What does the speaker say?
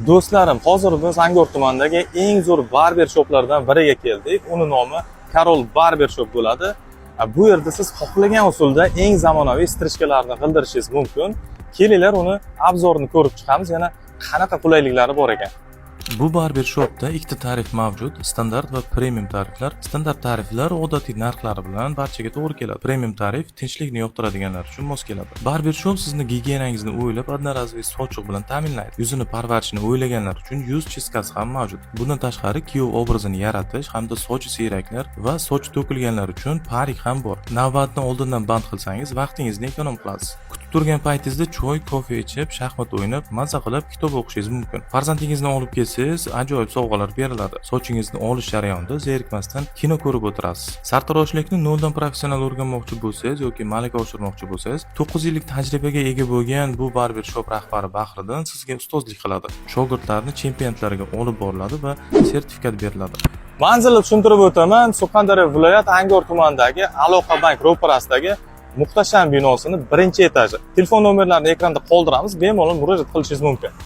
Do'stlarim, hozir biz Angor tumanidagi eng zo'r barber shoplardan biriga keldik. Uni nomi Karol Barber Shop bo'ladi. Bu yerda siz xohlagan usulda eng zamonaviy strichkalarni qildirishingiz mumkin. Kelinglar, uni obzorini ko'rib chiqamiz. Yana qanaqa qulayliklari bor ekan. Bu barber shopda ikkita tarif mavjud: standart va premium tariflar. Standart tariflar odatiy narxlari bilan barchaga to'g'ri keladi. Premium tarif tinchlikni yoqtiradiganlar uchun mos keladi. Barber shop sizni gigiyenangizni o'ylab, одноразовый sochiq bilan ta'minlaydi. Yuzini parvarishini o'ylaganlar uchun yuz chiskasi ham mavjud. Bundan tashqari kuyov obrazini yaratish hamda soch siyraklar va soch to'kilganlar uchun parik ham bor. Navbatni oldindan band qilsangiz vaqtingizni ekonom qilasiz. Kutib turgan paytingizda choy, kofe ichib, shaxmat o'ynab, maza qilib kitob o'qishingiz mumkin. Farzandingizni olib kelsangiz ajoyib sovg'alar beriladi. Sochingizni olish jarayonida zerikmasdan kino ko'rib o'tirasiz. Sartaroshlikni noldan professional o'rganmoqchi bo'lsangiz yoki malaka oshirmoqchi bo'lsangiz, 9 yillik tajribaga ega bo'lgan bu barber shop rahbari Bahriddin sizga ustozlik qiladi. Shogirdlarni chempionatlarga olib boriladi va sertifikat beriladi. Manzilni tushuntirib o'taman. Surxondaryo viloyat Angor tumanidagi Aloqa bank ro'parasidagi muhtasham binosini 1-etaji. Telefon nomerlarini ekranda qoldiramiz. Bemalol murojaat qilishingiz mumkin.